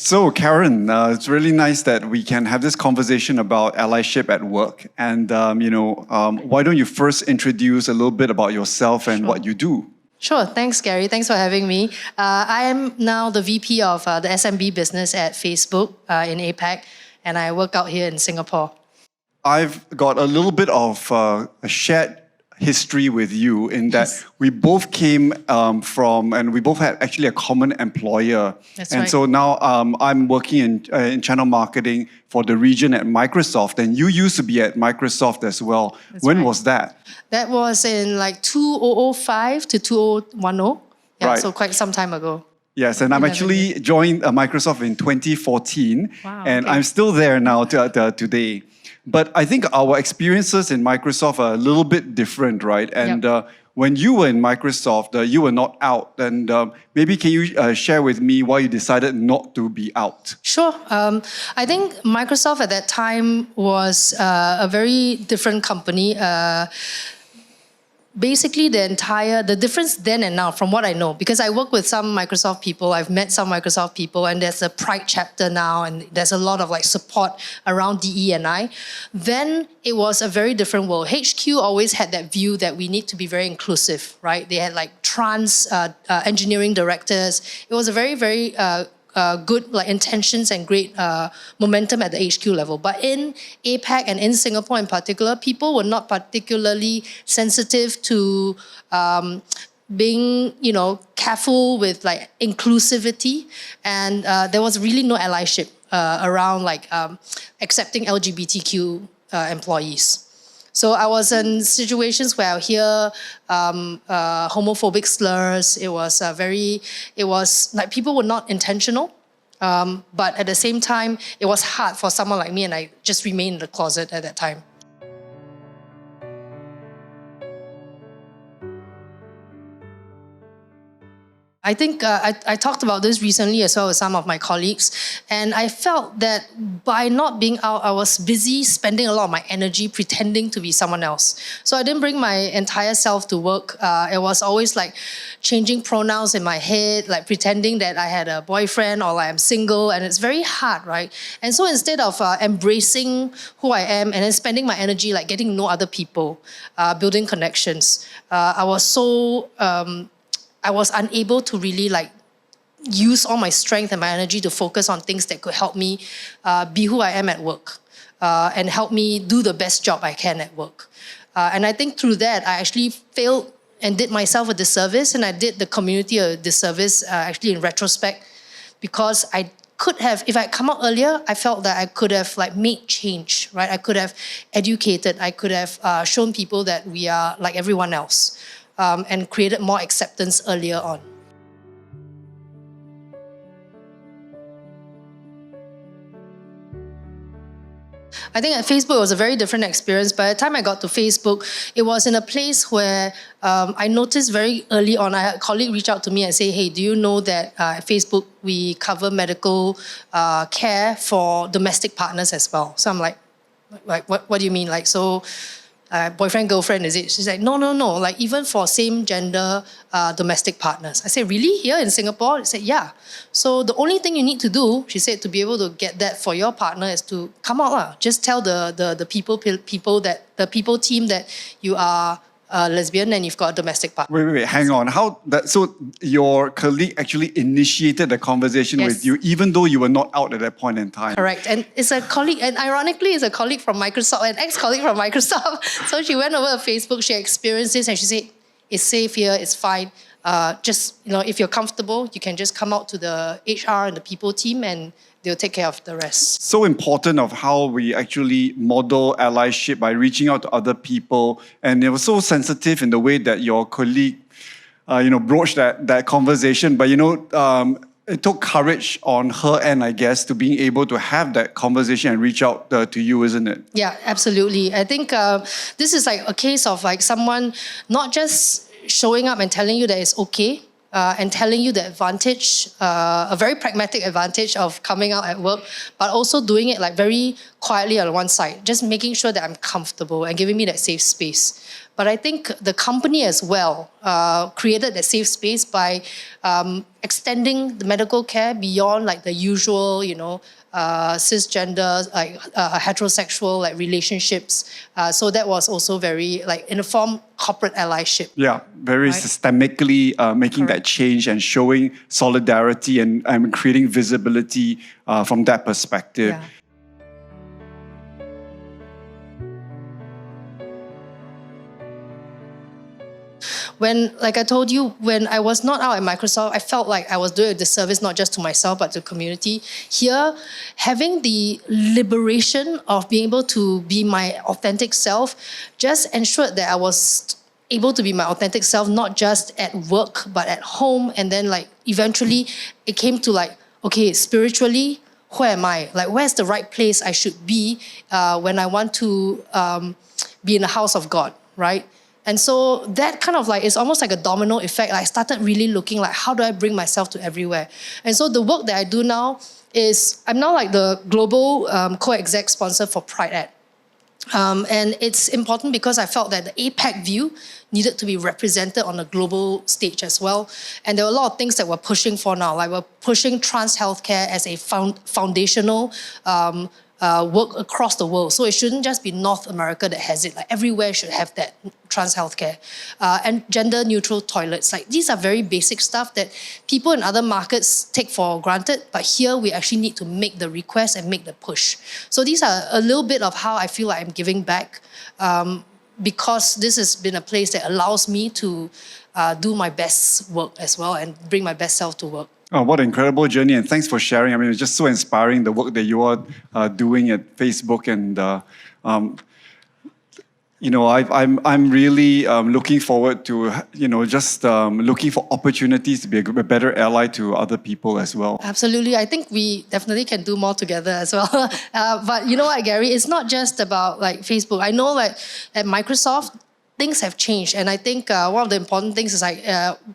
So, Karen, it's really nice that we can have this conversation about allyship at work. And, why don't you first introduce a little bit about yourself and what you do? Sure. Thanks, Gary. Thanks for having me. I am now the VP of the SMB business at Facebook in APAC, and I work out here in Singapore. I've got a little bit of a shared history with you in that we both came from, and we both had actually a common employer. That's and right. so now I'm working in channel marketing for the region at Microsoft, and you used to be at Microsoft as well. When was that? That was in like 2005 to 2010. Yeah, Right. so quite some time ago. Yes, and I'm actually joined Microsoft in 2014, Wow, and okay. I'm still there now today. But I think our experiences in Microsoft are a little bit different, right? And when you were in Microsoft, you were not out. And maybe can you share with me why you decided not to be out? Sure. I think Microsoft at that time was a very different company. Basically, the difference then and now, from what I know, because I work with some Microsoft people, I've met some Microsoft people, and there's a Pride chapter now, and there's a lot of like support around DE&I. Then it was a very different world. HQ always had that view that we need to be very inclusive, right? They had like trans engineering directors. It was a very, very good like intentions and great momentum at the HQ level. But in APAC and in Singapore in particular, people were not particularly sensitive to being, careful with like inclusivity, and there was really no allyship around like accepting LGBTQ employees. So I was in situations where I hear homophobic slurs. It was like people were not intentional, but at the same time, it was hard for someone like me, and I just remained in the closet at that time. I think I talked about this recently as well with some of my colleagues, and I felt that by not being out, I was busy spending a lot of my energy pretending to be someone else. So I didn't bring my entire self to work. It was always like changing pronouns in my head, like pretending that I had a boyfriend or like I'm single, and it's very hard, right? And so instead of embracing who I am and then spending my energy like getting to know other people, building connections, I was unable to really like use all my strength and my energy to focus on things that could help me be who I am at work and help me do the best job I can at work. And I think through that, I actually failed and did myself a disservice, and I did the community a disservice actually in retrospect, because I could have, if I come out earlier, I felt that I could have like made change, right? I could have educated, I could have shown people that we are like everyone else. And created more acceptance earlier on. I think at Facebook it was a very different experience. By the time I got to Facebook, it was in a place where I noticed very early on, I had a colleague reach out to me and say, hey, do you know that at Facebook we cover medical care for domestic partners as well? So I'm like what do you mean? Like, so boyfriend, girlfriend, is it? She's like, no. Like even for same gender domestic partners. I said, really? Here in Singapore? She said, yeah. So the only thing you need to do, she said, to be able to get that for your partner is to come out lah. Just tell the people team that you are lesbian and you've got a domestic partner. Wait, hang on. So your colleague actually initiated the conversation with you, even though you were not out at that point in time. Correct. And it's a colleague, and ironically, it's a colleague from Microsoft, an ex-colleague from Microsoft. So she went over to Facebook, she experienced this, and she said, it's safe here, it's fine. Just, if you're comfortable, you can just come out to the HR and the people team, and they'll take care of the rest. So important of how we actually model allyship by reaching out to other people. And it was so sensitive in the way that your colleague, broached that conversation. But, it took courage on her end, I guess, to being able to have that conversation and reach out to you, isn't it? Yeah, absolutely. I think this is like a case of like someone not just showing up and telling you that it's okay, and telling you the advantage, a very pragmatic advantage of coming out at work, but also doing it like very quietly on one side, just making sure that I'm comfortable and giving me that safe space. But I think the company as well created that safe space by extending the medical care beyond like the usual, cisgender, like heterosexual like relationships. So that was also very like in a form corporate allyship. Yeah, very systemically making that change and showing solidarity and creating visibility from that perspective. Yeah. When, like I told you, when I was not out at Microsoft, I felt like I was doing a disservice not just to myself but to the community. Here, having the liberation of being able to be my authentic self just ensured that I was able to be my authentic self, not just at work but at home. And then like eventually it came to like, okay, spiritually, who am I? Like, where's the right place I should be when I want to be in the house of God, right? And so that kind of like, it's almost like a domino effect. I started really looking like, how do I bring myself to everywhere? And so the work that I do now is, I'm now like the global co-exec sponsor for Pride Ad. And it's important because I felt that the APAC view needed to be represented on a global stage as well. And there were a lot of things that we're pushing for now. Like we're pushing trans healthcare as a foundational work across the world. So it shouldn't just be North America that has it. Like everywhere should have that trans healthcare. And gender neutral toilets. Like these are very basic stuff that people in other markets take for granted. But here we actually need to make the request and make the push. So these are a little bit of how I feel like I'm giving back. Because this has been a place that allows me to do my best work as well and bring my best self to work. Oh, what an incredible journey, and thanks for sharing. I mean, it's just so inspiring, the work that you are doing at Facebook, and I'm really looking forward to just looking for opportunities to be a better ally to other people as well. Absolutely, I think we definitely can do more together as well. But you know what, Gary? It's not just about like Facebook. I know like at Microsoft, things have changed, and I think one of the important things is like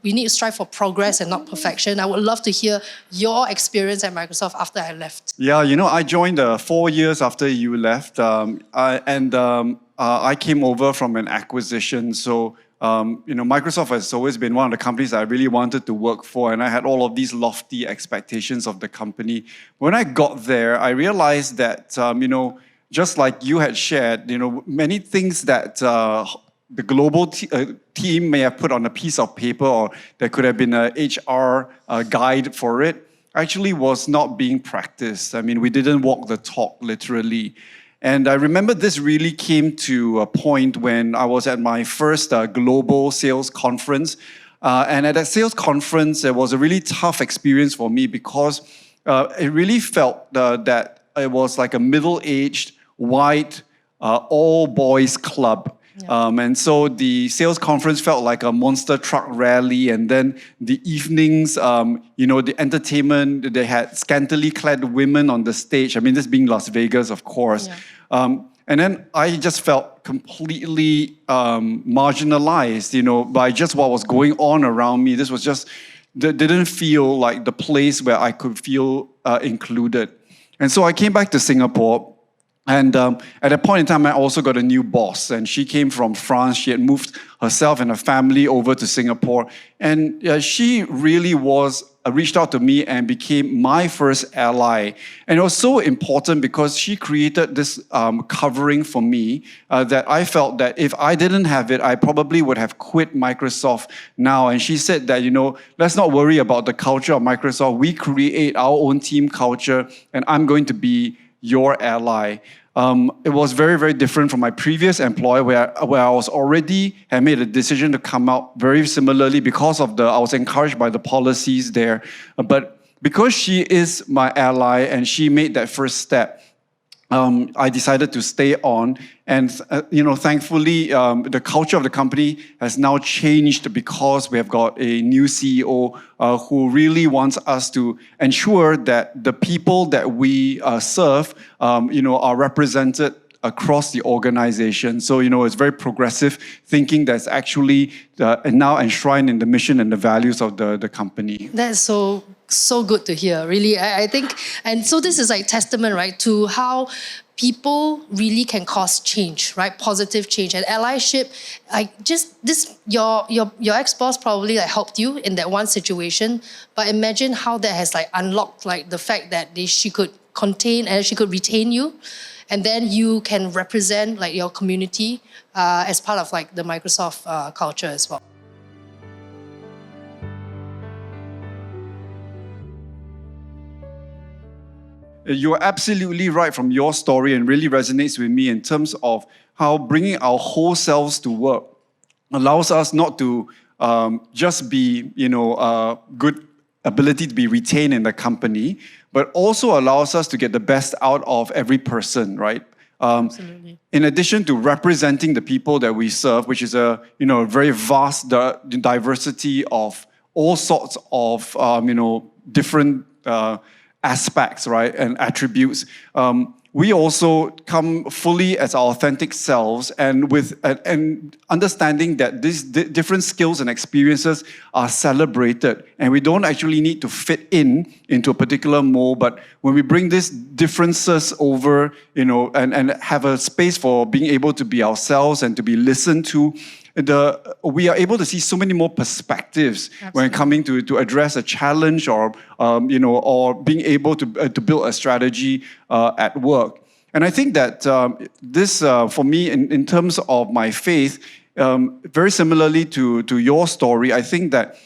we need to strive for progress and not perfection. I would love to hear your experience at Microsoft after I left. Yeah, I joined 4 years after you left, I came over from an acquisition. So Microsoft has always been one of the companies I really wanted to work for, and I had all of these lofty expectations of the company. When I got there, I realized that just like you had shared, many things that the global team may have put on a piece of paper, or there could have been a HR guide for it, actually was not being practiced. I mean, we didn't walk the talk, literally. And I remember this really came to a point when I was at my first global sales conference. And at that sales conference, it was a really tough experience for me because it really felt that it was like a middle-aged, white, all-boys club. Yeah. And so the sales conference felt like a monster truck rally, and then the evenings, the entertainment, they had scantily clad women on the stage. I mean, this being Las Vegas, of course. Yeah. And then I just felt completely marginalized, by just what was going on around me. This was just, didn't feel like the place where I could feel included. And so I came back to Singapore. And at that point in time, I also got a new boss, and she came from France. She had moved herself and her family over to Singapore, and she really reached out to me and became my first ally. And it was so important because she created this covering for me that I felt that if I didn't have it, I probably would have quit Microsoft now. And she said that, let's not worry about the culture of Microsoft. We create our own team culture, and I'm going to be your ally. It was very, very different from my previous employer where I was had made a decision to come out very similarly because of I was encouraged by the policies there. But because she is my ally and she made that first step, I decided to stay on. And, thankfully, the culture of the company has now changed because we have got a new CEO who really wants us to ensure that the people that we serve, are represented across the organization. So, it's very progressive thinking that's actually now enshrined in the mission and the values of the company. That's so good to hear, really. I think, and so this is like testament, right, to how people really can cause change, right? Positive change. And allyship, your ex-boss probably helped you in that one situation, but imagine how that has unlocked the fact that she could contain and she could retain you, and then you can represent your community as part of the Microsoft culture as well. You're absolutely right from your story, and really resonates with me in terms of how bringing our whole selves to work allows us not to just be, good ability to be retained in the company, but also allows us to get the best out of every person, right? Absolutely. In addition to representing the people that we serve, which is a very vast diversity of all sorts of different aspects, right, and attributes. We also come fully as our authentic selves, and with and understanding that these different skills and experiences are celebrated, and we don't actually need to fit into a particular mold. But when we bring these differences over, and have a space for being able to be ourselves and to be listened to, we are able to see so many more perspectives. Absolutely. When coming to address a challenge or being able to build a strategy at work. And I think that this for me in terms of my faith, very similarly to your story, I think that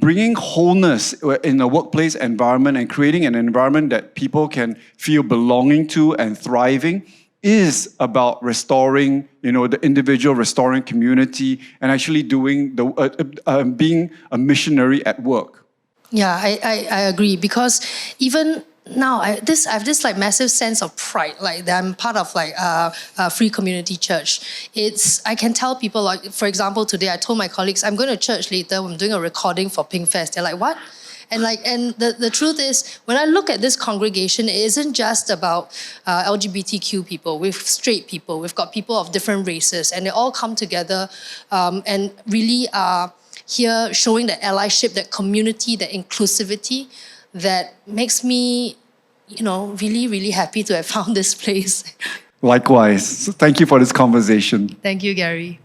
bringing wholeness in a workplace environment and creating an environment that people can feel belonging to and thriving is about restoring, the individual, restoring community, and actually doing being a missionary at work. Yeah, I agree, because even now I have this massive sense of pride, that I'm part of a free community church. I can tell people, for example, today I told my colleagues I'm going to church later. I'm doing a recording for Pink Fest. They're like, what? And the truth is, when I look at this congregation, it isn't just about LGBTQ people. We've straight people. We've got people of different races, and they all come together and really are here showing that allyship, that community, that inclusivity that makes me, really, really happy to have found this place. Likewise. Thank you for this conversation. Thank you, Gary.